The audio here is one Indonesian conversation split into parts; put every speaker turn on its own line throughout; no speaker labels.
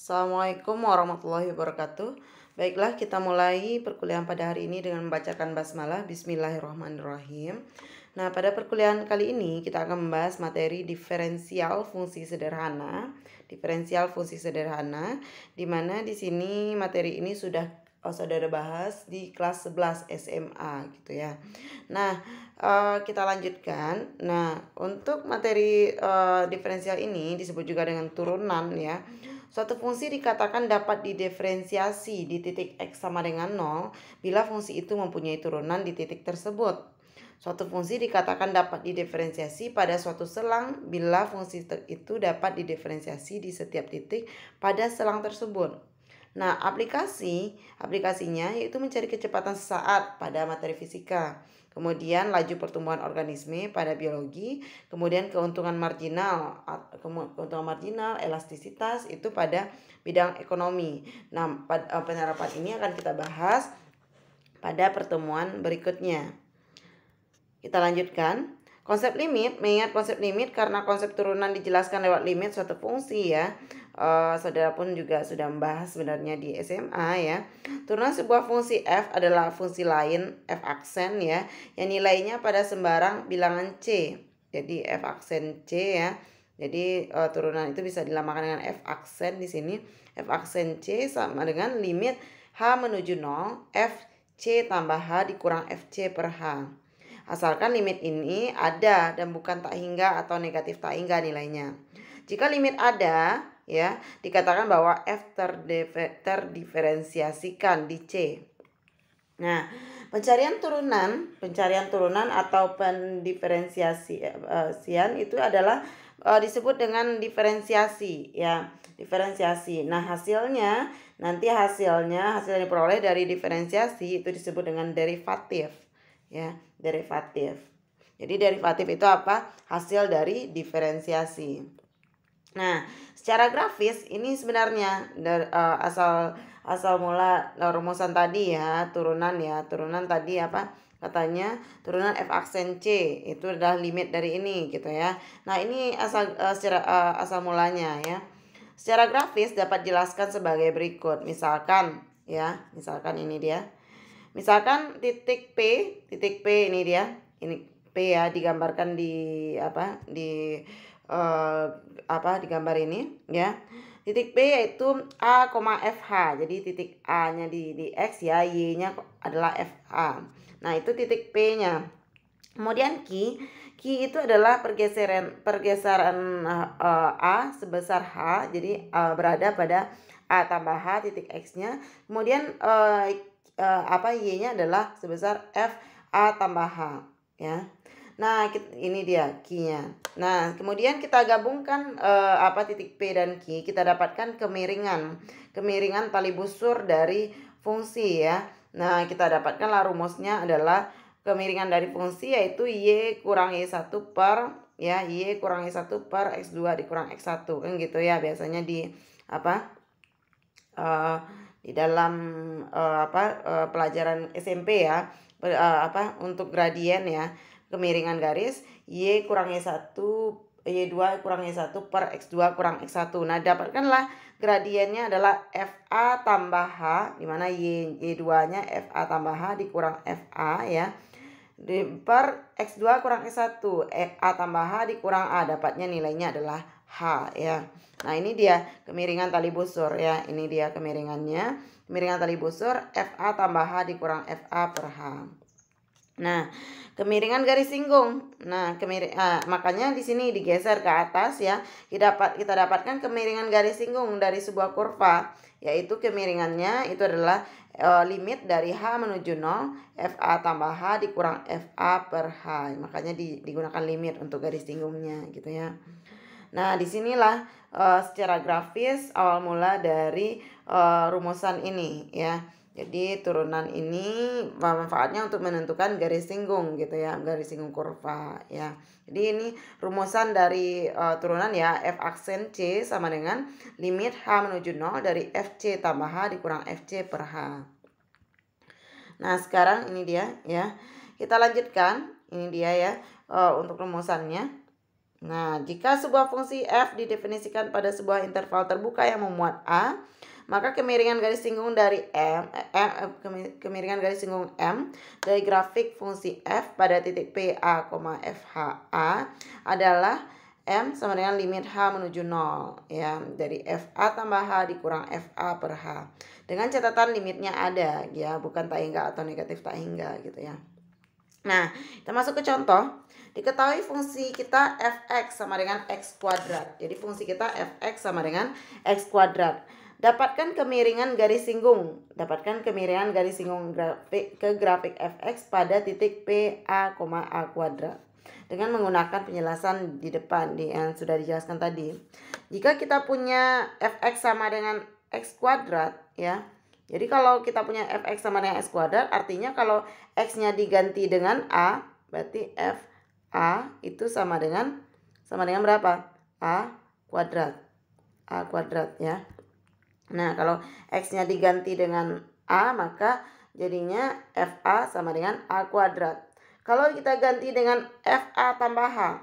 Assalamualaikum warahmatullahi wabarakatuh. Baiklah, kita mulai perkuliahan pada hari ini dengan membacakan basmalah. Bismillahirrahmanirrahim. Nah, pada perkuliahan kali ini kita akan membahas materi diferensial fungsi sederhana. Diferensial fungsi sederhana, di mana di sini materi ini sudah saudara bahas di kelas 11 SMA gitu ya. Nah, kita lanjutkan. Nah, untuk materi diferensial ini disebut juga dengan turunan ya. Suatu fungsi dikatakan dapat didiferensiasi di titik X sama dengan 0 bila fungsi itu mempunyai turunan di titik tersebut. Suatu fungsi dikatakan dapat didiferensiasi pada suatu selang bila fungsi itu dapat didiferensiasi di setiap titik pada selang tersebut. Nah, aplikasinya yaitu mencari kecepatan sesaat pada materi fisika. Kemudian laju pertumbuhan organisme pada biologi, kemudian keuntungan marginal, elastisitas itu pada bidang ekonomi. Nah, penerapan ini akan kita bahas pada pertemuan berikutnya. Kita lanjutkan. Konsep limit, mengingat konsep limit karena konsep turunan dijelaskan lewat limit suatu fungsi ya. Saudara pun juga sudah membahas sebenarnya di SMA ya. Turunan sebuah fungsi f adalah fungsi lain f aksen ya, yang nilainya pada sembarang bilangan c. Jadi f aksen c ya. Jadi turunan itu bisa dilamakan dengan f aksen di sini. F aksen c sama dengan limit h menuju 0 f c tambah h dikurang fc per h. Asalkan limit ini ada dan bukan tak hingga atau negatif tak hingga nilainya. Jika limit ada, ya, dikatakan bahwa f terdiferensiasikan di C. Nah, pencarian turunan atau pendiferensiasian itu adalah disebut dengan diferensiasi, ya, diferensiasi. Nah, hasilnya yang diperoleh dari diferensiasi itu disebut dengan derivatif. Ya, derivatif. Jadi derivatif itu apa? Hasil dari diferensiasi. Nah, secara grafis ini sebenarnya asal mula rumusan tadi ya, turunan tadi apa? Katanya turunan f aksen c itu adalah limit dari ini gitu ya. Nah, ini asal mulanya ya. Secara grafis dapat dijelaskan sebagai berikut. Misalkan ini dia. Misalkan titik P ini dia. Ini P ya, digambarkan di di gambar ini ya. Titik P yaitu A, FH. Jadi titik A-nya di X ya, Y-nya adalah FA. Nah, itu titik P-nya. Kemudian Q itu adalah pergeseran A sebesar H. Jadi berada pada A tambah H titik X-nya. Kemudian Y-nya adalah sebesar F A tambah H ya. Nah, ini dia Q-nya. Nah, kemudian kita gabungkan titik P dan Q, kita dapatkan kemiringan tali busur dari fungsi ya. Nah, kita dapatkanlah rumusnya adalah kemiringan dari fungsi yaitu Y kurang Y1 per ya, Y kurang Y1 per X2 dikurang X1 kan gitu ya, biasanya di di dalam pelajaran SMP ya, untuk gradien ya, kemiringan garis Y kurang Y1 Y2 kurang Y1 per X2 kurang X1. Nah, dapatkanlah gradiennya adalah FA tambah H, di mana Y2-nya FA tambah H dikurang FA ya, per X2 kurang X1, A tambah H dikurang A, dapatnya nilainya adalah H ya. Nah, ini dia kemiringan tali busur ya. Ini dia kemiringannya. Kemiringan tali busur FA tambah H dikurang FA per H. Nah, kemiringan garis singgung. Nah, makanya di sini digeser ke atas ya. Kita dapatkan kemiringan garis singgung dari sebuah kurva, yaitu kemiringannya itu adalah limit dari H menuju 0 FA tambah H dikurang FA per H. Makanya digunakan limit untuk garis singgungnya gitu ya. Nah, disinilah secara grafis awal mula dari rumusan ini ya. Jadi turunan ini manfaatnya untuk menentukan garis singgung gitu ya, garis singgung kurva ya. Jadi ini rumusan dari turunan ya, f aksen C sama dengan limit H menuju 0 dari FC tambah H dikurang FC per H. Nah, sekarang ini dia ya. Kita lanjutkan. Ini dia ya untuk rumusannya. Nah, jika sebuah fungsi f didefinisikan pada sebuah interval terbuka yang memuat a, maka kemiringan garis singgung dari kemiringan garis singgung m dari grafik fungsi f pada titik p a, f h a adalah m sama dengan limit h menuju 0 ya, dari f a tambah h dikurang f a per h. Dengan catatan limitnya ada ya, bukan tak hingga atau negatif tak hingga gitu ya. Nah, kita masuk ke contoh. Diketahui fungsi kita fx sama dengan x kuadrat. Jadi fungsi kita fx sama dengan x kuadrat. Dapatkan kemiringan garis singgung. Dapatkan kemiringan garis singgung ke grafik fx pada titik p a, a kuadrat. Dengan menggunakan penjelasan di depan yang sudah dijelaskan tadi. Jika kita punya fx sama dengan x kuadrat ya. Jadi kalau kita punya fx sama dengan x kuadrat, artinya kalau x-nya diganti dengan a, berarti f a itu sama dengan berapa? A kuadrat. A kuadrat ya. Nah, kalau x-nya diganti dengan a, maka jadinya fa sama dengan a kuadrat. Kalau kita ganti dengan fa tambah h.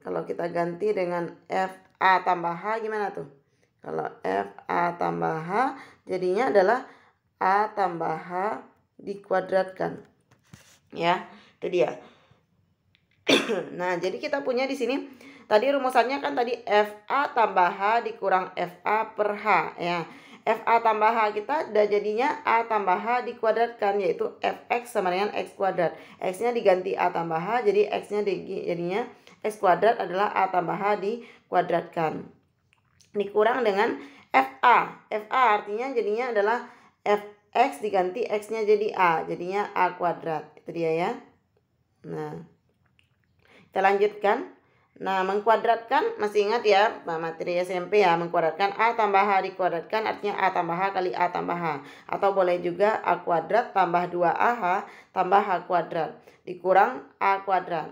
Kalau kita ganti dengan fa tambah h gimana tuh? Kalau fa tambah h jadinya adalah a tambah h dikuadratkan. Ya, itu dia. Nah, jadi kita punya di sini tadi rumusannya kan tadi fa tambah h dikurang fa per h ya. fa tambah h kita udah jadinya a tambah h dikuadratkan, yaitu fx sama dengan x kuadrat. X-nya diganti a tambah h, jadi x-nya jadinya x kuadrat adalah a tambah h dikuadratkan. Dikurang dengan fa. Fa artinya jadinya adalah fx diganti x-nya jadi a, jadinya a kuadrat. Itu dia ya. Nah, kita lanjutkan. Nah, mengkuadratkan, masih ingat ya materi SMP ya, mengkuadratkan a tambah h dikuadratkan artinya a tambah h kali a tambah h. Atau boleh juga a kuadrat tambah 2ah tambah h kuadrat dikurang a kuadrat.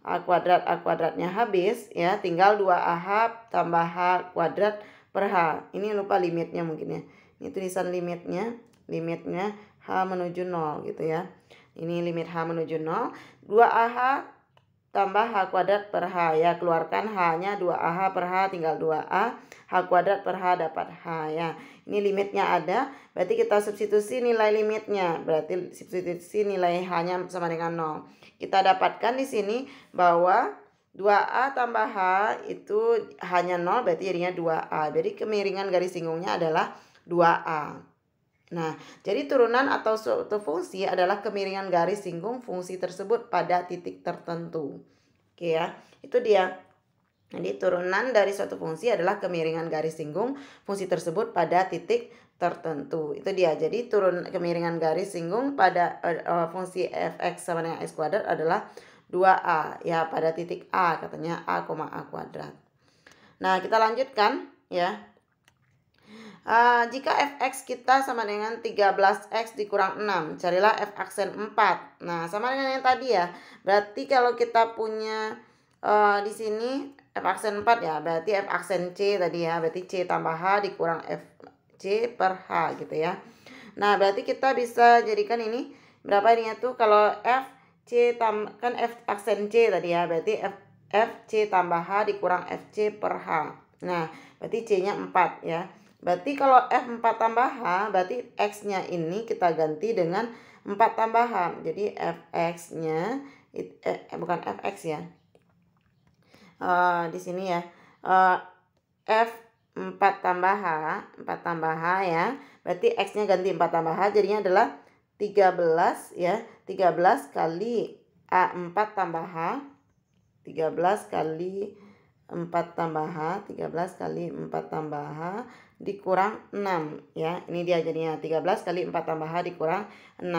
A kuadratnya habis ya, tinggal 2ah tambah h kuadrat per h. Ini lupa limitnya mungkin ya. Ini tulisan limitnya h menuju 0 gitu ya. Ini limit h menuju 0, 2ah tambah h kuadrat per h ya, keluarkan h-nya 2ah per h tinggal 2a, h kuadrat per h dapat h ya. Ini limitnya ada, berarti kita substitusi nilai limitnya, berarti substitusi nilai h-nya sama dengan 0. Kita dapatkan di sini bahwa 2a tambah h itu hanya 0, berarti jadinya 2a. Jadi kemiringan garis singgungnya adalah 2a. Nah, jadi turunan atau suatu fungsi adalah kemiringan garis singgung fungsi tersebut pada titik tertentu. Oke ya, itu dia. Jadi turunan dari suatu fungsi adalah kemiringan garis singgung fungsi tersebut pada titik tertentu. Itu dia. Jadi kemiringan garis singgung pada fungsi fx sama dengan x kuadrat adalah 2a ya, pada titik a katanya a, a kuadrat. Nah, kita lanjutkan ya. Jika fx kita sama dengan 13x dikurang 6, carilah f aksen 4. Nah, sama dengan yang tadi ya. Berarti kalau kita punya di sini f aksen 4 ya, berarti f aksen c tadi ya, berarti c tambah h dikurang f c per h gitu ya. Nah, berarti kita bisa jadikan ini berapa ininya tuh, kalau f c kan f aksen c tadi ya, berarti f c tambah h dikurang f c per h. Nah, berarti c-nya 4 ya. Berarti kalau f4 tambah h, berarti x-nya ini kita ganti dengan 4 tambah h. Jadi fx-nya bukan fx ya. Di sini ya. F4 tambah h ya. Berarti x-nya ganti 4 tambah h, jadinya adalah 13 ya. 13 kali a4 tambah h. 13 kali 4 tambah h, 13 kali 4 tambah h dikurang 6 ya. Ini dia jadinya 13 kali 4 tambah h dikurang 6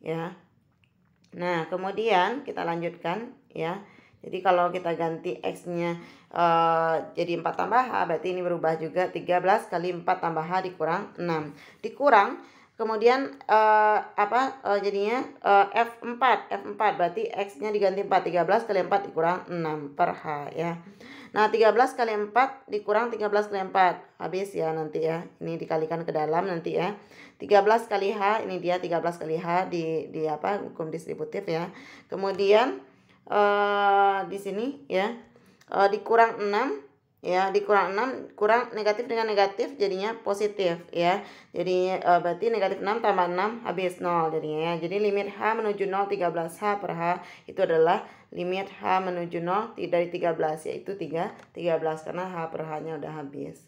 ya. Nah, kemudian kita lanjutkan ya. Jadi kalau kita ganti x-nya jadi 4 tambah h, berarti ini berubah juga 13 kali 4 tambah h dikurang 6. Dikurang kemudian jadinya f4 berarti x-nya diganti 4, 13 kali 4 dikurang 6 per h ya. Nah, 13 kali 4 dikurang 13 kali 4 habis ya nanti ya. Ini dikalikan ke dalam nanti ya. 13 kali h, ini dia 13 kali h di hukum distributif ya. Kemudian di sini ya. dikurang 6 ya, dikurang 6 kurang negatif dengan negatif jadinya positif ya. Jadi berarti negatif 6 tambah 6 habis 0 jadinya ya. Jadi limit H menuju 0 13H per H itu adalah limit H menuju 0 dari 13 yaitu 13 karena H per H-nya udah habis.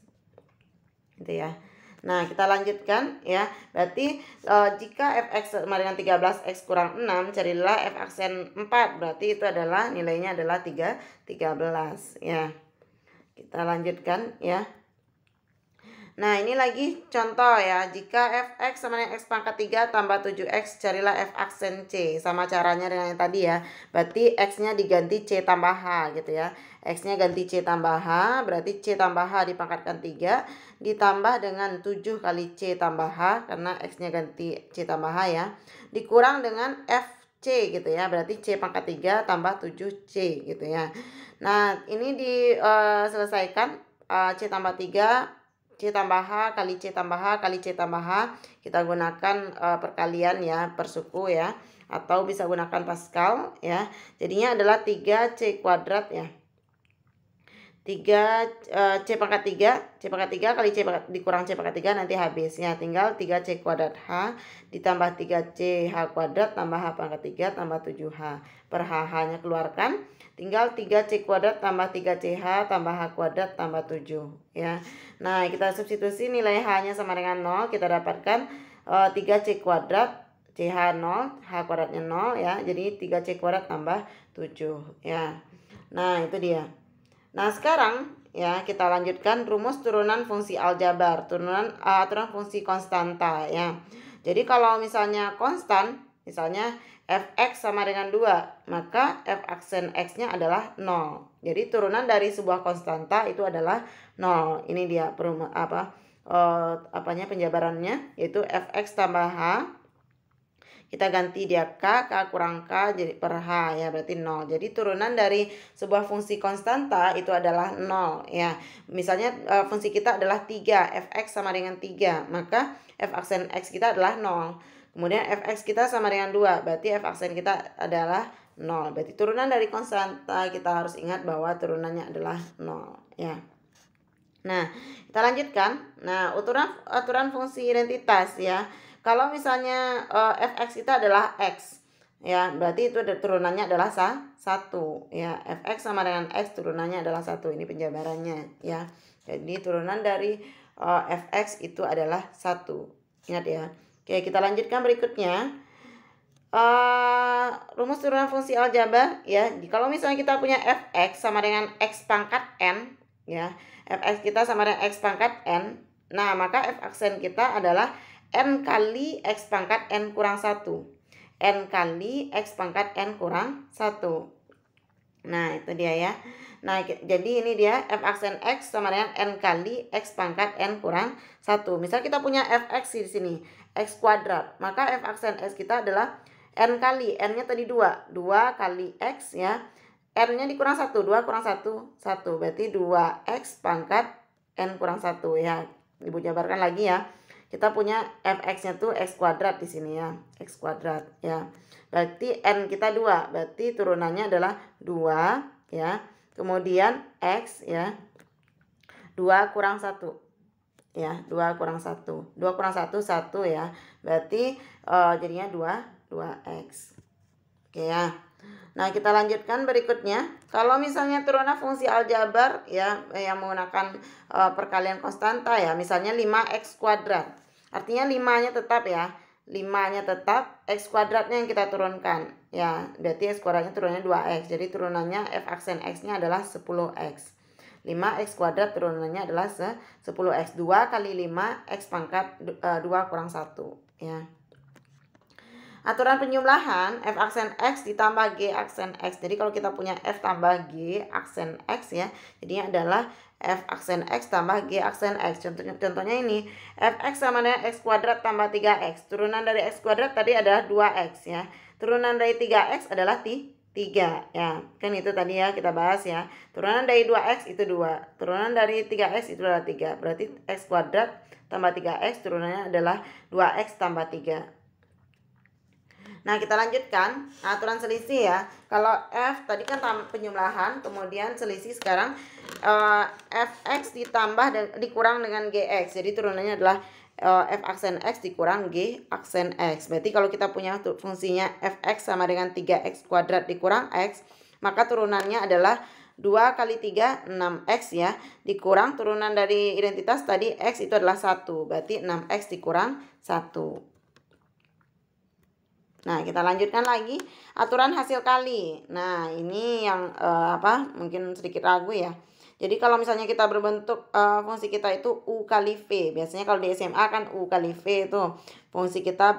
Gitu ya. Nah, kita lanjutkan ya. Berarti jika fx sama dengan 13x kurang 6, carilah f aksen 4. Berarti itu adalah nilainya adalah 13 ya. Kita lanjutkan ya. Nah, ini lagi contoh ya. Jika fx sama dengan x pangkat 3 tambah 7x, carilah f aksen C. Sama caranya dengan yang tadi ya. Berarti x-nya diganti C tambah H gitu ya. X-nya ganti C tambah H, berarti C tambah H dipangkatkan 3 ditambah dengan 7 kali C tambah H karena x-nya ganti C tambah H ya. Dikurang dengan FC gitu ya. Berarti C pangkat 3 tambah 7C gitu ya. Nah, ini diselesaikan C tambah 3, C tambah H kali C tambah H kali C tambah H. Kita gunakan perkalian ya, per suku ya. Atau bisa gunakan Pascal ya. Jadinya adalah 3C kuadrat ya. 3 C pangkat 3 kali C pangkat, dikurang C pangkat 3 nanti habis ya. Tinggal 3C kuadrat H ditambah 3C H kuadrat tambah H pangkat 3 tambah 7H per H-nya keluarkan. Tinggal 3C kuadrat tambah 3CH tambah H kuadrat tambah 7 ya. Nah, kita substitusi nilai H-nya sama dengan 0, kita dapatkan 3C kuadrat CH 0, H kuadratnya 0 ya. Jadi 3C kuadrat tambah 7 ya. Nah, itu dia. Nah, sekarang ya kita lanjutkan rumus turunan fungsi aljabar, aturan fungsi konstanta ya. Jadi kalau misalnya konstan, misalnya fx sama dengan 2, maka f aksen x-nya adalah 0. Jadi turunan dari sebuah konstanta itu adalah 0. Ini dia penjabarannya, yaitu fx tambah h. Kita ganti dia K kurang K jadi per H ya, berarti 0. Jadi turunan dari sebuah fungsi konstanta itu adalah 0 ya. Misalnya fungsi kita adalah 3, fx sama dengan 3, maka f aksen x kita adalah 0. Kemudian fx kita sama dengan 2, berarti f aksen kita adalah 0. Berarti turunan dari konstanta kita harus ingat bahwa turunannya adalah 0 ya. Nah, kita lanjutkan. Nah, aturan fungsi identitas ya. Kalau misalnya fx kita adalah x ya, berarti itu turunannya adalah 1 ya. Fx sama dengan x turunannya adalah 1. Ini penjabarannya ya. Jadi turunan dari fx itu adalah 1. Ingat ya. Oke, kita lanjutkan berikutnya. Rumus turunan fungsi aljabar ya. Kalau misalnya kita punya fx sama dengan x pangkat n ya. Fx kita sama dengan x pangkat n. Nah, maka f aksen kita adalah n kali x pangkat n kurang 1. N kali x pangkat n kurang 1. Nah, itu dia ya. Nah, jadi ini dia f aksen x sama dengan n kali x pangkat n kurang 1. Misal kita punya fx di sini, x kuadrat. Maka f aksen x kita adalah n kali, n-nya tadi 2. 2 kali x ya. N-nya dikurang 1, 2 kurang 1, 1. Berarti 2x pangkat n kurang 1 ya. Ibu jabarkan lagi ya. Kita punya fx-nya tuh x kuadrat di sini ya, x kuadrat ya. Berarti n kita 2, berarti turunannya adalah 2 ya. Kemudian x ya. 2 kurang 1 ya, 2 kurang 1. 2 kurang 1 1 ya. Berarti jadinya 2x. Oke ya. Nah, kita lanjutkan berikutnya. Kalau misalnya turunan fungsi aljabar ya yang menggunakan perkalian konstanta ya, misalnya 5x kuadrat. Artinya 5-nya tetap ya. 5-nya tetap, x kuadratnya yang kita turunkan. Ya, berarti x kuadratnya turunannya 2x. Jadi turunannya f aksen x-nya adalah 10x. 5x kuadrat turunannya adalah 10x. 2 kali 5 x pangkat 2 kurang 1 ya. Aturan penjumlahan f aksen x ditambah g aksen x. Jadi kalau kita punya f tambah g aksen x ya, jadinya adalah f aksen x tambah g aksen x. Contohnya ini, fx sama dengan x kuadrat tambah 3x. Turunan dari x kuadrat tadi adalah 2x ya. Turunan dari 3x adalah 3 ya. Kan itu tadi ya kita bahas ya. Turunan dari 2x itu 2. Turunan dari 3x itu adalah 3. Berarti x kuadrat tambah 3x turunannya adalah 2x tambah 3. Nah, kita lanjutkan aturan selisih ya. Kalau F tadi kan penjumlahan, kemudian selisih sekarang Fx ditambah dan dikurang dengan Gx. Jadi turunannya adalah F aksen X dikurang G aksen X. Berarti kalau kita punya fungsinya Fx sama dengan 3x kuadrat dikurang X, maka turunannya adalah 2 kali 3, 6x ya. Dikurang turunan dari identitas tadi X itu adalah 1. Berarti 6x dikurang 1. Nah, kita lanjutkan lagi aturan hasil kali. Nah, ini yang mungkin sedikit ragu ya. Jadi kalau misalnya kita berbentuk fungsi kita itu U kali V. Biasanya kalau di SMA kan U kali V itu fungsi kita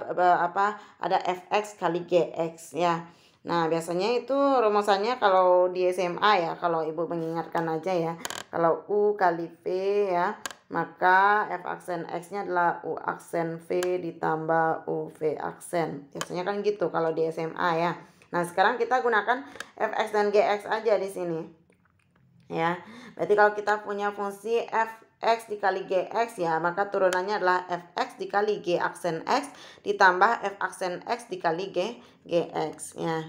ada Fx kali Gx ya. Nah, biasanya itu rumusannya kalau di SMA ya, kalau Ibu mengingatkan aja ya. Kalau U kali V ya, maka F aksen X-nya adalah U aksen V ditambah UV aksen. Biasanya kan gitu kalau di SMA ya. Nah, sekarang kita gunakan Fx dan Gx aja di sini. Ya. Berarti kalau kita punya fungsi Fx dikali Gx ya, maka turunannya adalah Fx dikali G aksen X ditambah F aksen X dikali Gx ya.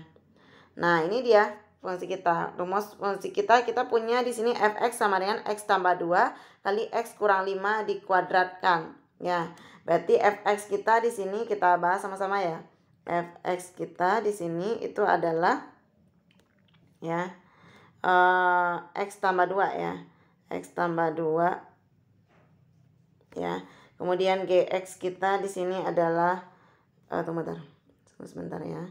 Nah, ini dia fungsi kita. Rumus fungsi kita punya di sini Fx sama dengan X tambah 2 kali X kurang 5 dikuadratkan ya. Berarti Fx kita di sini kita bahas sama-sama ya. Fx kita di sini itu adalah ya X tambah 2 ya. X tambah 2 ya. Kemudian Gx kita di sini adalah tunggu sebentar ya.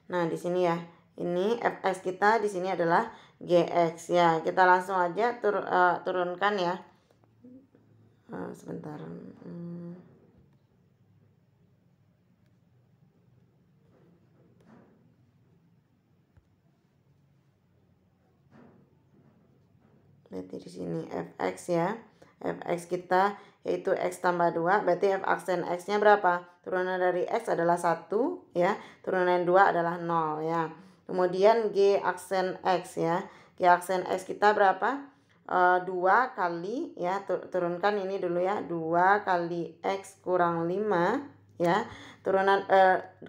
Nah, di sini ya. Ini Fx kita di sini adalah Gx ya. Kita langsung aja turunkan ya. Sebentar. Berarti di sini Fx ya. Fx kita yaitu X tambah 2. Berarti F aksen X-nya berapa? Turunan dari X adalah 1 ya. Turunan 2 adalah 0 ya. Kemudian G aksen X ya. G aksen X kita berapa? 2 kali ya. Turunkan ini dulu ya. 2 kali X kurang 5 ya. Turunan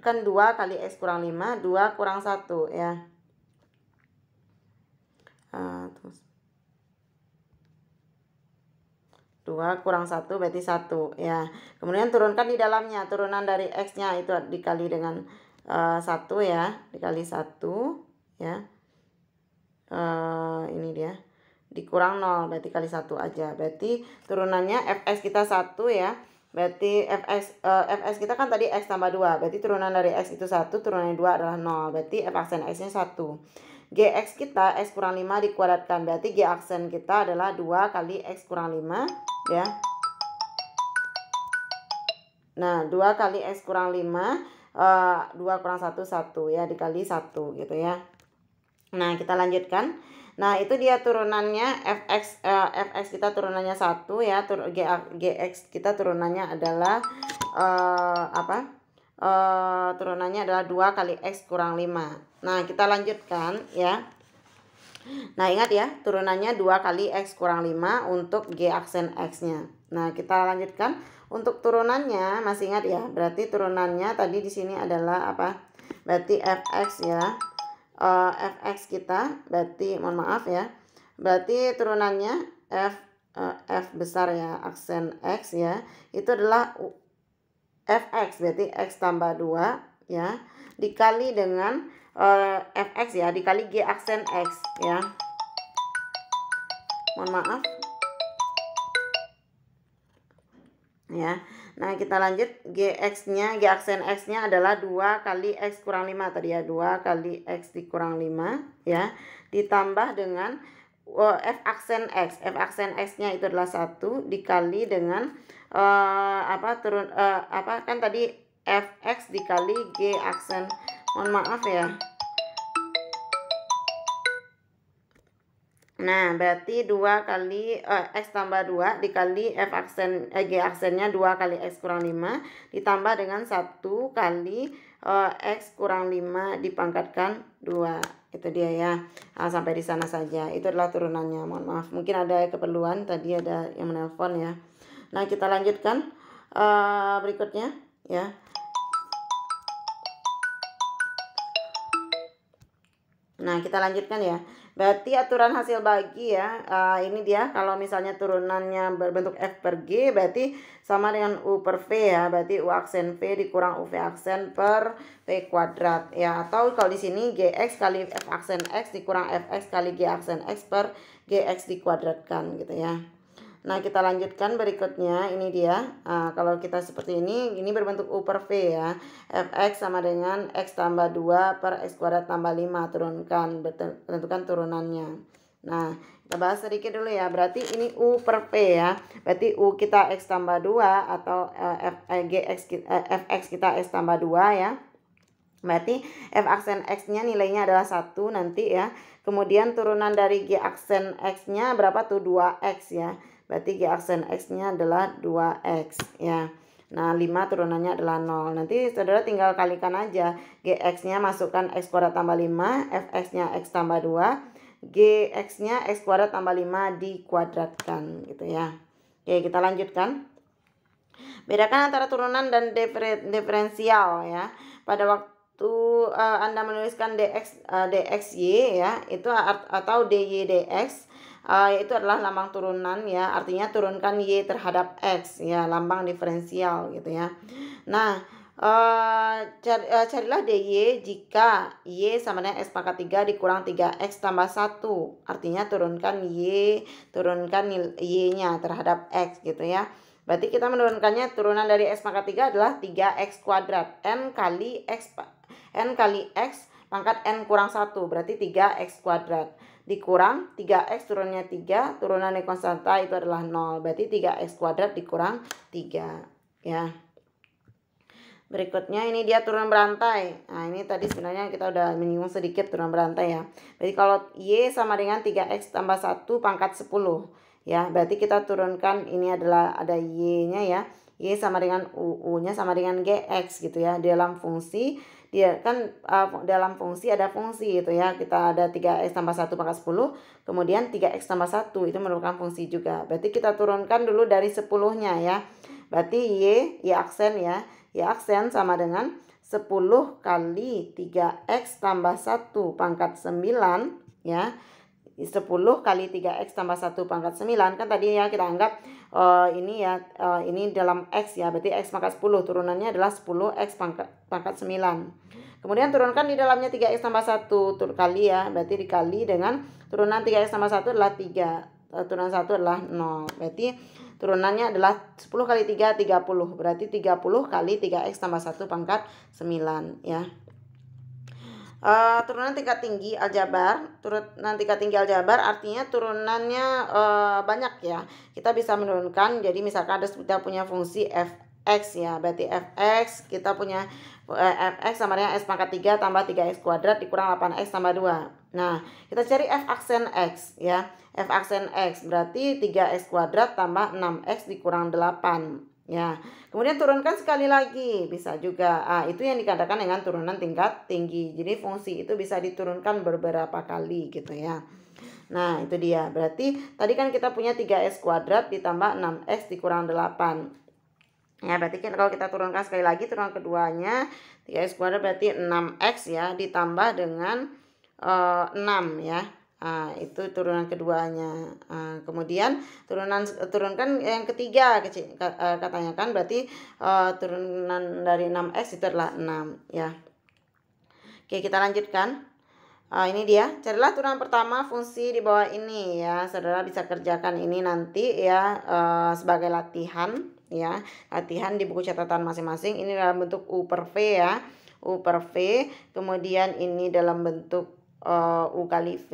kan 2 kali X kurang 5. 2 kurang 1 ya. Terus 2 kurang 1 berarti 1 ya. Kemudian turunkan di dalamnya. Turunan dari X-nya itu dikali dengan 1 ya. Dikali 1 ya. Ini dia. Dikurang 0 berarti kali 1 aja. Berarti turunannya Fx kita 1 ya. Berarti Fx kita kan tadi X tambah 2. Berarti turunan dari X itu 1. Turunan 2 adalah 0. Berarti F aksen X-nya 1. Gx kita X kurang 5 dikuadratkan. Berarti G aksen kita adalah 2 kali X kurang 5 ya. Nah, 2 kali X kurang 5 2 kurang 1 1 ya, dikali 1 gitu ya. Nah, kita lanjutkan. Nah, itu dia turunannya Fx kita turunannya 1 ya. Gx kita turunannya adalah turunannya adalah 2 kali X kurang 5. Nah, kita lanjutkan ya. Nah, ingat ya, turunannya 2 kali X kurang 5 untuk G aksen X-nya. Nah, kita lanjutkan. Untuk turunannya, masih ingat ya, berarti turunannya tadi di sini adalah apa? Berarti Fx ya. Fx kita, berarti mohon maaf ya. Berarti turunannya F besar ya, aksen X ya. Itu adalah Fx, berarti X tambah 2 ya. Dikali dengan Fx ya, dikali G aksen X ya. Mohon maaf ya. Nah, kita lanjut. G aksen X-nya adalah 2 kali X kurang 5 tadi ya. 2 kali X dikurang 5 ya. Ditambah dengan F aksen X. F aksen X-nya itu adalah 1 dikali dengan kan tadi Fx dikali G aksen. Mohon maaf ya. Nah, berarti 2 kali X tambah 2 dikali F aksen G aksennya 2 kali X kurang 5 ditambah dengan 1 kali X kurang 5 dipangkatkan 2. Itu dia ya. Nah, sampai di sana saja. Itu adalah turunannya. Mohon maaf. Mungkin ada keperluan. Tadi ada yang menelpon ya. Nah, kita lanjutkan berikutnya ya. Nah, kita lanjutkan ya. Berarti aturan hasil bagi ya. Ini dia kalau misalnya turunannya berbentuk F per G berarti sama dengan U per V ya. Berarti U aksen V dikurang UV aksen per V kuadrat ya. Atau kalau di sini GX kali F aksen X dikurang FX kali G aksen X per GX dikuadratkan gitu ya. Nah, kita lanjutkan berikutnya. Ini dia. Kalau kita seperti ini berbentuk U per V ya. Fx sama dengan X tambah 2 per X kuadrat tambah 5. Turunkan, tentukan turunannya. Nah, kita bahas sedikit dulu ya. Berarti ini U per V ya. Berarti U kita X tambah 2 atau Fx kita X tambah 2 ya. Berarti F aksen X-nya nilainya adalah 1 nanti ya. Kemudian turunan dari G aksen X-nya berapa tuh? 2X ya. Berarti G aksen X-nya adalah 2X ya. Nah, 5 turunannya adalah 0. Nanti saudara tinggal kalikan aja. GX-nya masukkan X kuadrat tambah 5. Fx-nya X tambah 2. GX-nya X kuadrat tambah 5 dikuadratkan gitu ya. Oke, kita lanjutkan. Bedakan antara turunan dan diferensial ya. Pada waktu Anda menuliskan dxy ya, itu atau dy dx, itu adalah lambang turunan ya, artinya turunkan y terhadap x ya, lambang diferensial gitu ya. Nah, carilah dy jika y sama dengan x pangkat 3 dikurang 3x tambah 1, artinya turunkan y-nya terhadap x gitu ya. Berarti kita menurunkannya, turunan dari x pangkat 3 adalah 3x kuadrat. N kali x pangkat n kurang 1. Berarti 3x kuadrat. Dikurang 3x turunnya 3. Turunan dari konstanta itu adalah 0. Berarti 3x kuadrat dikurang 3. Ya. Berikutnya ini dia turunan berantai. Nah, ini tadi sebenarnya kita udah menyinggung sedikit turunan berantai ya. Jadi kalau y sama dengan 3x tambah 1 pangkat 10. Ya, berarti kita turunkan, ini adalah ada y-nya ya. Y sama dengan u-nya sama dengan gx gitu ya. Dalam fungsi dia kan dalam fungsi ada fungsi gitu ya. Kita ada 3x tambah 1 pangkat 10, kemudian 3x tambah 1 itu merupakan fungsi juga. Berarti kita turunkan dulu dari 10-nya ya. Berarti y aksen ya. Y aksen sama dengan 10 kali 3x tambah 1 pangkat 9 ya. 10 kali 3x tambah 1 pangkat 9 kan tadi ya, kita anggap ini ya, ini dalam x ya, berarti x pangkat 10, turunannya adalah 10x pangkat 9. Kemudian turunkan di dalamnya 3x tambah 1 kali ya, berarti dikali dengan turunan 3x tambah 1 adalah 3, turunan 1 adalah 0. Berarti turunannya adalah 10 kali 3 30, berarti 30 kali 3x tambah 1 pangkat 9 ya. Turunan tingkat tinggi aljabar. Turunan tingkat tinggi aljabar artinya turunannya banyak ya. Kita bisa menurunkan, jadi misalkan kita punya fungsi fx ya, berarti fx kita punya fx sama dengan x pangkat 3 tambah 3x kuadrat dikurang 8x tambah 2. Nah, kita cari f aksen x ya. F aksen x berarti 3x kuadrat tambah 6x dikurang 8 ya. Kemudian turunkan sekali lagi, bisa juga. Itu yang dikatakan dengan turunan tingkat tinggi. Jadi fungsi itu bisa diturunkan beberapa kali gitu ya. Nah, itu dia. Berarti tadi kan kita punya 3x kuadrat ditambah 6x dikurang 8. Ya, berarti kan kalau kita turunkan sekali lagi, turunan keduanya 3x kuadrat berarti 6x ya, ditambah dengan 6 ya. Itu turunan keduanya. Kemudian turunkan yang ketiga katanya kan, berarti turunan dari 6x itu adalah 6 ya. Oke, kita lanjutkan. Ini dia, carilah turunan pertama fungsi di bawah ini ya. Saudara bisa kerjakan ini nanti ya, sebagai latihan ya. Latihan di buku catatan masing-masing. Ini dalam bentuk U per V ya. U per V. Kemudian ini dalam bentuk U kali V.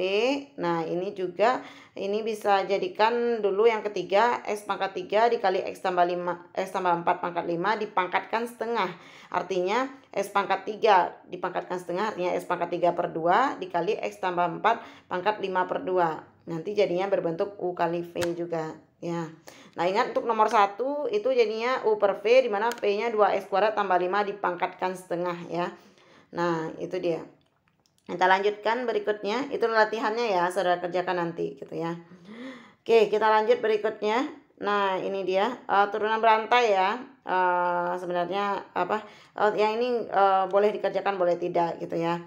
Nah, ini juga ini bisa jadikan dulu yang ketiga x pangkat 3 dikali x tambah 5, x tambah 4 pangkat 5 dipangkatkan setengah. Artinya x pangkat 3 dipangkatkan setengah, artinya x pangkat 3 per 2 dikali x tambah 4 pangkat 5 per 2. Nanti jadinya berbentuk U kali V juga ya. Nah, ingat untuk nomor 1 itu jadinya U per V, dimana V-nya 2x kuadrat tambah 5 dipangkatkan setengah ya. Nah, itu dia. Kita lanjutkan berikutnya, itu latihannya ya, saudara kerjakan nanti gitu ya. Oke, kita lanjut berikutnya. Nah, ini dia turunan berantai ya. Sebenarnya yang ini boleh dikerjakan boleh tidak gitu ya.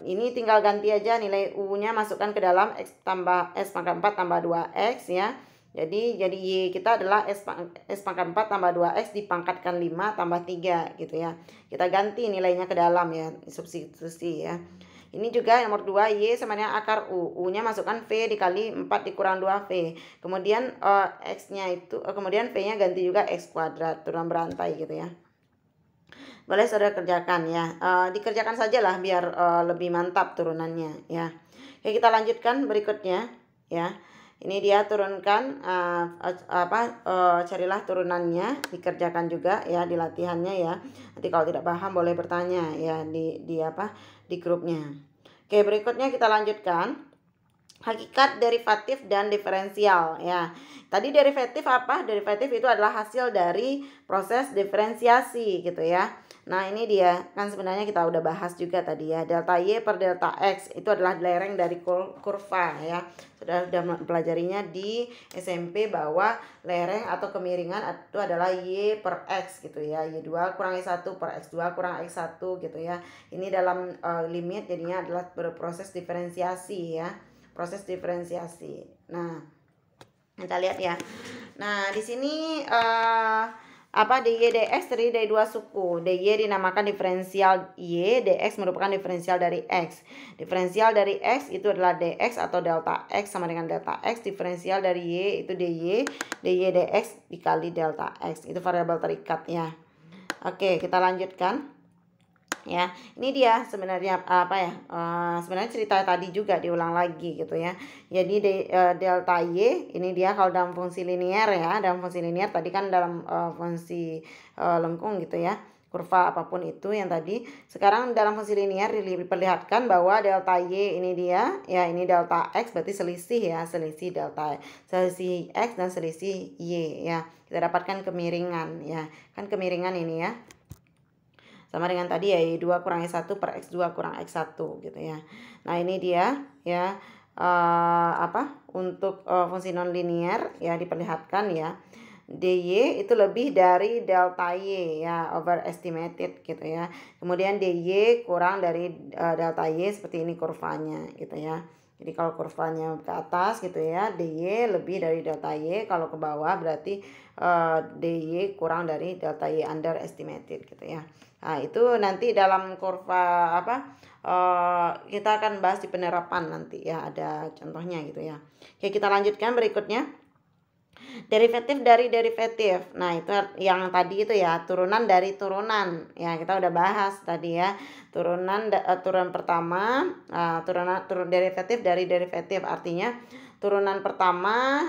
Ini tinggal ganti aja nilai U-nya, masukkan ke dalam X tambah S pangkat 4 tambah 2X ya. Jadi Y kita adalah S pangkat 4 tambah 2X dipangkatkan 5 tambah 3 gitu ya. Kita ganti nilainya ke dalam ya, substitusi ya. Ini juga nomor 2, Y sama dengan akar U. U-nya masukkan V dikali 4 dikurang 2V. Kemudian X-nya itu, kemudian V-nya ganti juga X kuadrat, turunan berantai gitu ya. Boleh saudara kerjakan ya. Dikerjakan sajalah biar lebih mantap turunannya ya. Oke, kita lanjutkan berikutnya ya. Ini dia turunkan carilah turunannya, dikerjakan juga ya di latihannya ya. Nanti kalau tidak paham boleh bertanya ya di grupnya. Oke, berikutnya kita lanjutkan. Hakikat derivatif dan diferensial ya. Tadi derivatif apa? Derivatif itu adalah hasil dari proses diferensiasi gitu ya. Nah, ini dia. Kan sebenarnya kita udah bahas juga tadi ya. Delta Y per delta X itu adalah lereng dari kurva ya. Sudah mempelajarinya di SMP bahwa lereng atau kemiringan itu adalah Y per X gitu ya. Y2 kurang Y1 per X2 kurang X1 gitu ya. Ini dalam limit jadinya adalah berproses diferensiasi ya. Proses diferensiasi. Nah, kita lihat ya. Nah, di sini dy dx terdiri dari dua suku. Dy dinamakan diferensial Y, dx merupakan diferensial dari X. Diferensial dari X itu adalah dx atau delta X sama dengan delta X. Diferensial dari Y itu dy dx dikali delta X. Itu variabel terikat ya. Oke, kita lanjutkan. Ya, ini dia sebenarnya sebenarnya cerita tadi juga diulang lagi gitu ya. Jadi delta Y ini dia kalau dalam fungsi linear ya, dalam fungsi linear tadi kan dalam fungsi lengkung gitu ya, kurva apapun itu yang tadi. Sekarang dalam fungsi linear diperlihatkan bahwa delta Y ini dia ya, ini delta X berarti selisih ya, selisih delta selisih X dan selisih Y ya. Kita dapatkan kemiringan ya. Kan kemiringan ini ya. Sama dengan tadi ya, Y2 kurang Y1 per X2 kurang X1 gitu ya. Nah, ini dia ya untuk fungsi nonlinear ya diperlihatkan ya. dy itu lebih dari delta Y ya, overestimated gitu ya. Kemudian dy kurang dari delta Y, seperti ini kurvanya gitu ya. Jadi kalau kurvanya ke atas gitu ya, dy lebih dari delta Y, kalau ke bawah berarti dy kurang dari delta Y, underestimated gitu ya. Nah, itu nanti dalam kurva kita akan bahas di penerapan nanti ya, ada contohnya gitu ya. Oke, kita lanjutkan berikutnya. Derivatif dari derivatif. Nah, itu yang tadi itu ya, turunan dari turunan. Ya, kita udah bahas tadi ya. Turunan pertama, turun derivatif dari derivatif, artinya turunan pertama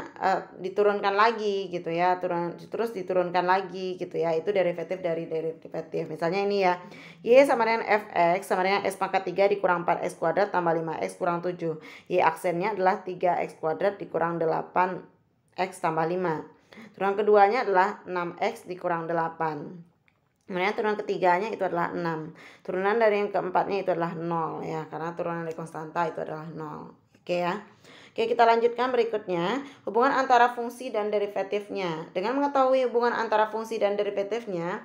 diturunkan lagi gitu ya, terus diturunkan lagi gitu ya. Itu derivatif dari derivatif. Misalnya ini ya, Y sama dengan fx sama dengan x pangkat 3 dikurang 4x kuadrat tambah 5x kurang 7. Y aksennya adalah 3x kuadrat dikurang 8x tambah 5. Turunan keduanya adalah 6x dikurang 8. Kemudian turunan ketiganya itu adalah 6. Turunan dari yang keempatnya itu adalah 0 ya, karena turunan dari konstanta itu adalah 0. Oke ya. Oke, kita lanjutkan berikutnya. Hubungan antara fungsi dan derivatifnya. Dengan mengetahui hubungan antara fungsi dan derivatifnya,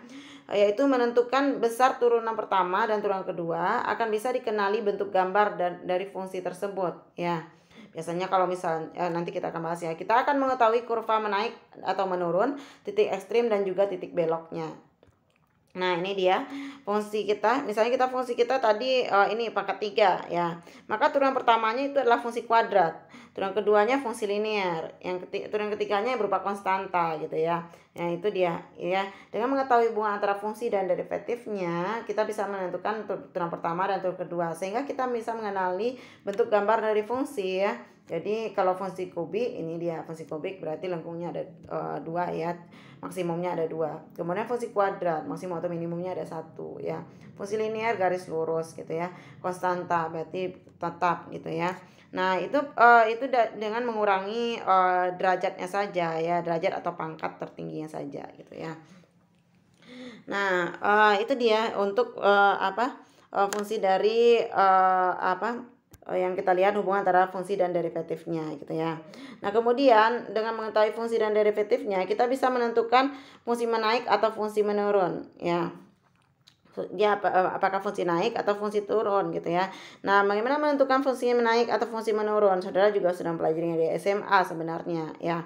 yaitu menentukan besar turunan pertama dan turunan kedua, akan bisa dikenali bentuk gambar dari fungsi tersebut ya. Biasanya kalau misalnya nanti kita akan bahas ya, kita akan mengetahui kurva menaik atau menurun, titik ekstrim dan juga titik beloknya. Nah, ini dia fungsi kita. Misalnya fungsi kita tadi ini pangkat 3 ya. Maka turunan pertamanya itu adalah fungsi kuadrat. Turunan keduanya fungsi linear. Turunan ketiganya berupa konstanta gitu ya. Nah, itu dia ya. Dengan mengetahui hubungan antara fungsi dan derivatifnya, kita bisa menentukan turunan pertama dan turunan kedua, sehingga kita bisa mengenali bentuk gambar dari fungsi ya. Jadi kalau fungsi kubik, ini dia fungsi kubik berarti lengkungnya ada 2 ya, maksimumnya ada 2. Kemudian fungsi kuadrat, maksimum atau minimumnya ada 1 ya. Fungsi linear garis lurus gitu ya. Konstanta berarti tetap gitu ya. Nah, itu dengan mengurangi derajatnya saja ya, derajat atau pangkat tertingginya saja gitu ya. Nah, itu dia untuk fungsi dari yang kita lihat hubungan antara fungsi dan derivatifnya gitu ya. Nah, kemudian dengan mengetahui fungsi dan derivatifnya, kita bisa menentukan fungsi menaik atau fungsi menurun ya. dia apakah fungsi naik atau fungsi turun gitu ya. Nah, bagaimana menentukan fungsi naik atau fungsi menurun? Saudara juga sudah mempelajarinya di SMA sebenarnya ya.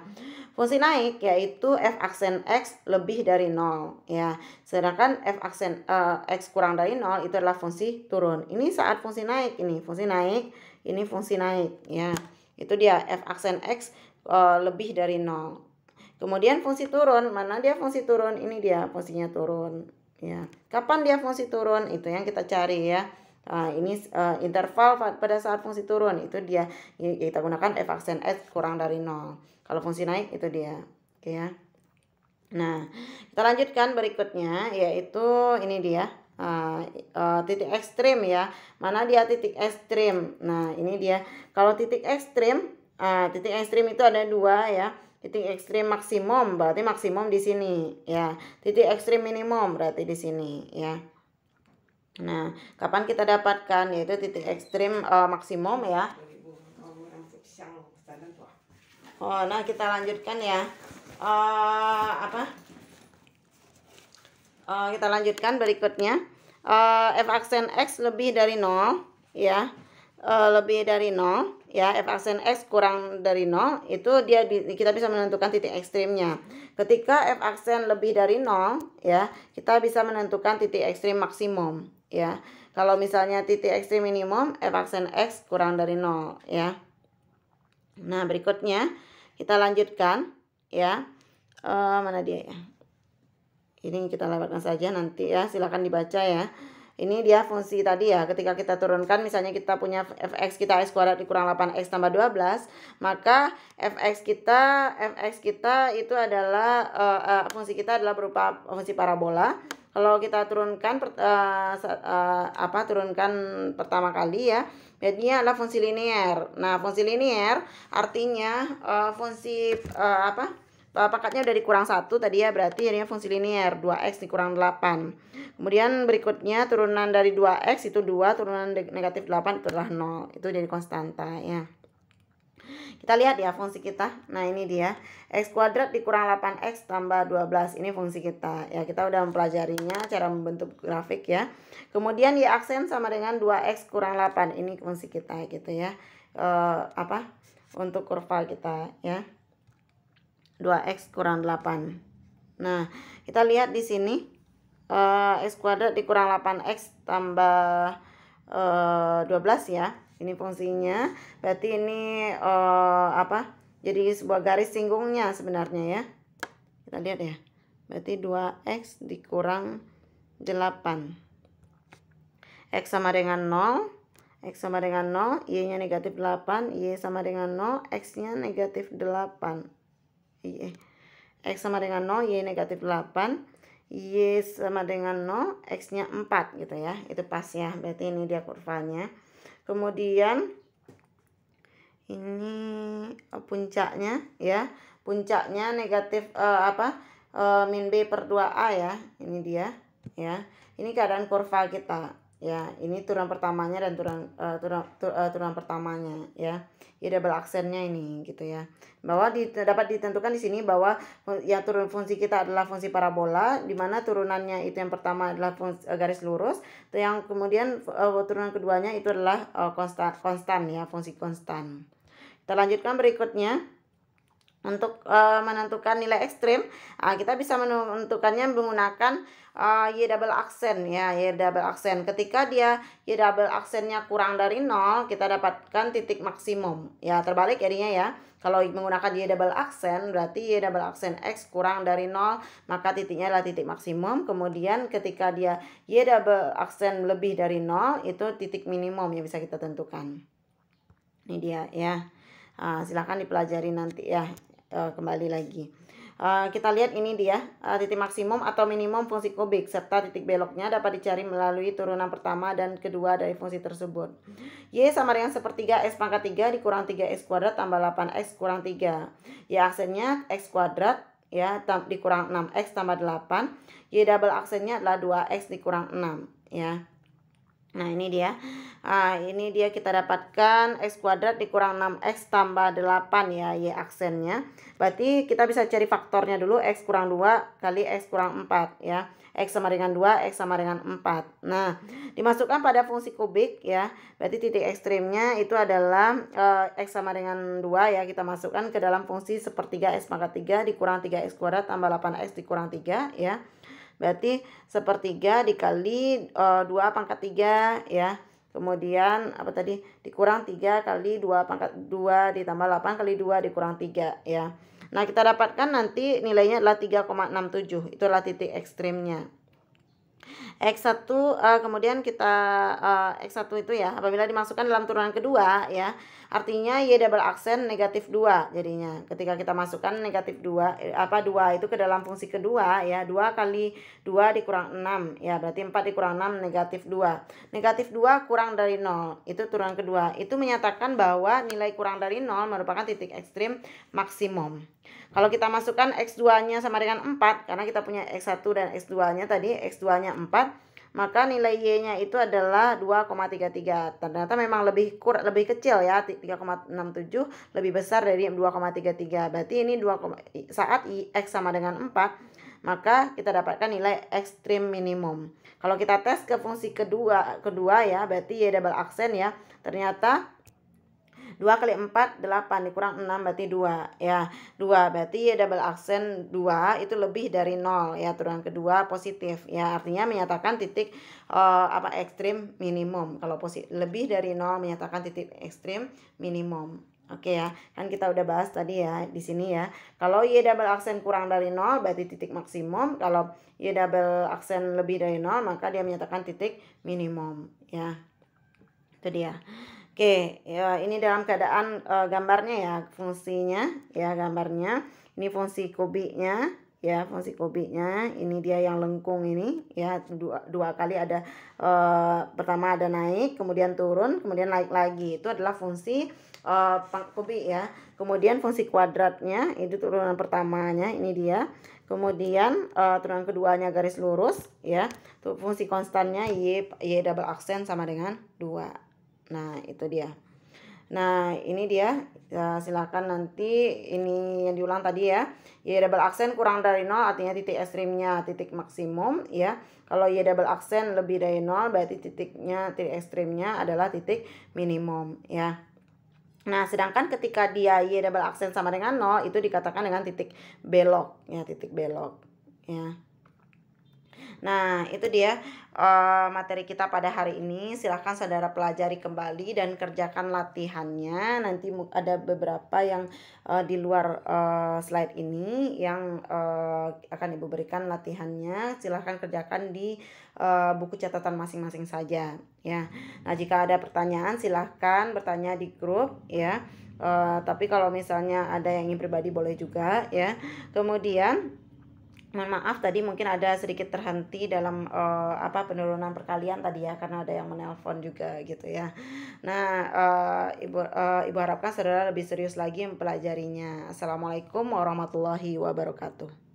Fungsi naik yaitu f aksen x lebih dari 0 ya. Sedangkan f aksen x kurang dari 0 itu adalah fungsi turun. Ini saat fungsi naik, ini fungsi naik, ini fungsi naik ya. Itu dia f aksen x lebih dari 0. Kemudian fungsi turun, mana dia fungsi turun? Ini dia fungsinya turun ya. Kapan dia fungsi turun? Itu yang kita cari ya. Ini interval pada saat fungsi turun, itu dia kita gunakan f aksen x kurang dari 0. Kalau fungsi naik itu dia. Oke ya. Nah, kita lanjutkan berikutnya yaitu ini dia. Titik ekstrim ya. Mana dia titik ekstrim? Nah, ini dia. Kalau titik ekstrim itu ada dua ya. Titik ekstrim maksimum berarti maksimum di sini ya. Titik ekstrim minimum berarti di sini ya. Nah, kapan kita dapatkan? Yaitu titik ekstrim maksimum ya. Nah kita lanjutkan ya. Kita lanjutkan berikutnya. F aksen x lebih dari 0 ya. Lebih dari 0 ya. F aksen x kurang dari 0 itu kita bisa menentukan titik ekstrimnya. Ketika f aksen lebih dari 0 ya, kita bisa menentukan titik ekstrim maksimum ya. Kalau misalnya titik ekstrim minimum, f aksen x kurang dari 0 ya. Nah, berikutnya kita lanjutkan ya. Mana dia ya? Ini kita lewatkan saja nanti ya, silakan dibaca ya. Ini dia fungsi tadi ya, ketika kita turunkan misalnya kita punya fx kita x kuadrat dikurang 8x tambah 12, maka fx kita itu adalah fungsi kita adalah berupa fungsi parabola. Kalau kita turunkan turunkan pertama kali ya, jadinya adalah fungsi linear. Nah, fungsi linear artinya pangkatnya udah dikurang 1 tadi ya, berarti jadinya fungsi linear 2x dikurang 8. Kemudian berikutnya turunan dari 2x itu 2, turunan negatif 8 itu adalah 0. Itu jadi konstanta ya. Kita lihat ya fungsi kita. Nah, ini dia. X kuadrat dikurang 8x tambah 12. Ini fungsi kita. Ya, kita udah mempelajarinya cara membentuk grafik ya. Kemudian y aksen sama dengan 2x kurang 8. Ini fungsi kita gitu ya. Untuk kurva kita ya. 2x kurang 8. Nah, kita lihat di sini x kuadrat dikurang 8x tambah 12 ya. Ini fungsinya. Berarti ini jadi sebuah garis singgungnya sebenarnya ya. Kita lihat ya. Berarti 2x dikurang 8. X sama dengan 0. X sama dengan 0, y-nya negatif 8, y sama dengan 0, x-nya negatif 8. X sama dengan 0, y negatif 8, y sama dengan 0, x-nya 4 gitu ya. Itu pas ya, berarti ini dia kurvanya. Kemudian ini puncaknya ya. Puncaknya negatif min b per 2a ya. Ini dia ya. Ini keadaan kurva kita. Ya, ini turunan pertamanya dan turunan pertamanya ya. Ya, double aksennya ini gitu ya. Bahwa dapat ditentukan di sini bahwa yang turun fungsi kita adalah fungsi parabola, di mana turunannya itu yang pertama adalah garis lurus, yang kemudian turunan keduanya itu adalah konstan ya, fungsi konstan. Kita lanjutkan berikutnya. Untuk menentukan nilai ekstrim, kita bisa menentukannya menggunakan y double aksen ya, y double aksen. Ketika dia y double aksennya kurang dari 0, kita dapatkan titik maksimum. Ya, terbalik jadinya ya. Kalau menggunakan y double aksen, berarti y double aksen x kurang dari 0, maka titiknya adalah titik maksimum. Kemudian ketika dia y double aksen lebih dari 0, itu titik minimum yang bisa kita tentukan. Ini dia ya. Silakan dipelajari nanti ya. Kembali lagi. Kita lihat ini dia titik maksimum atau minimum fungsi kubik serta titik beloknya dapat dicari melalui turunan pertama dan kedua dari fungsi tersebut. Y sama dengan sepertiga x pangkat 3 dikurang 3x kuadrat tambah 8x kurang 3. Y aksennya x kuadrat ya dikurang 6x tambah 8. Y double aksennya adalah 2x dikurang 6 ya. Nah, ini dia kita dapatkan X kuadrat dikurang 6X tambah 8 ya, Y aksennya. Berarti kita bisa cari faktornya dulu, X kurang 2 kali X kurang 4 ya. X sama dengan 2, X sama dengan 4. Nah, dimasukkan pada fungsi kubik ya. Berarti titik ekstrimnya itu adalah X sama dengan 2 ya. Kita masukkan ke dalam fungsi sepertiga X pangkat 3 dikurang 3X kuadrat tambah 8X dikurang 3 ya. Berarti sepertiga dikali 2 pangkat 3 ya. Kemudian apa tadi? Dikurang 3 kali 2 pangkat 2 ditambah 8 kali 2 dikurang 3 ya. Nah, kita dapatkan nanti nilainya adalah 3,67. Itulah titik ekstrimnya. X1 kemudian kita X1 itu ya apabila dimasukkan dalam turunan kedua ya, artinya Y double aksen negatif 2 jadinya. Ketika kita masukkan negatif 2 2 itu ke dalam fungsi kedua ya, 2 kali 2 dikurang 6 ya, berarti 4 dikurang 6 negatif 2. Negatif 2 kurang dari 0, itu turunan kedua. Itu menyatakan bahwa nilai kurang dari 0 merupakan titik ekstrim maksimum. Kalau kita masukkan X2-nya sama dengan 4, karena kita punya X1 dan X2-nya tadi, X2-nya 4, maka nilai Y-nya itu adalah 2,33. Ternyata memang lebih kecil ya, 3,67 lebih besar dari 2,33. Berarti ini saat X sama dengan 4, maka kita dapatkan nilai ekstrim minimum. Kalau kita tes ke fungsi kedua ya, berarti Y double aksen ya, ternyata 2 kali 4 8 dikurang 6 berarti 2 ya. 2 berarti ya double aksen 2 itu lebih dari 0 ya, turunan kedua positif ya, artinya menyatakan titik ekstrim minimum. Kalau lebih dari 0 menyatakan titik ekstrim minimum. Oke ya, kan kita udah bahas tadi ya di sini ya. Kalau Y double aksen kurang dari 0 berarti titik maksimum. Kalau Y double aksen lebih dari 0 maka dia menyatakan titik minimum ya. Itu dia. Oke, ya ini dalam keadaan gambarnya ya, fungsinya ya, gambarnya. Ini fungsi kubiknya ya, fungsi kubiknya. Ini dia yang lengkung ini ya, dua kali ada pertama ada naik, kemudian turun, kemudian naik lagi. Itu adalah fungsi kubik ya. Kemudian fungsi kuadratnya itu turunan pertamanya, ini dia. Kemudian turunan keduanya garis lurus ya. Tuh fungsi konstannya Y double aksen sama dengan 2. Nah, itu dia. Nah, ini dia. Ya, silakan nanti ini yang diulang tadi ya. Y double aksen kurang dari 0 artinya titik ekstrimnya titik maksimum ya. Kalau Y double aksen lebih dari 0 berarti titik ekstrimnya adalah titik minimum ya. Nah, sedangkan ketika dia Y double aksen sama dengan 0 itu dikatakan dengan titik belok ya, titik belok ya. Nah, itu dia materi kita pada hari ini. Silahkan saudara pelajari kembali dan kerjakan latihannya. Nanti ada beberapa yang di luar slide ini yang akan Ibu berikan latihannya. Silahkan kerjakan di buku catatan masing-masing saja ya. Nah, jika ada pertanyaan silahkan bertanya di grup ya. Tapi kalau misalnya ada yang ingin pribadi boleh juga ya. Kemudian mohon maaf tadi mungkin ada sedikit terhenti dalam penurunan perkalian tadi ya, karena ada yang menelpon juga gitu ya. Nah, Ibu harapkan saudara lebih serius lagi mempelajarinya. Assalamualaikum warahmatullahi wabarakatuh.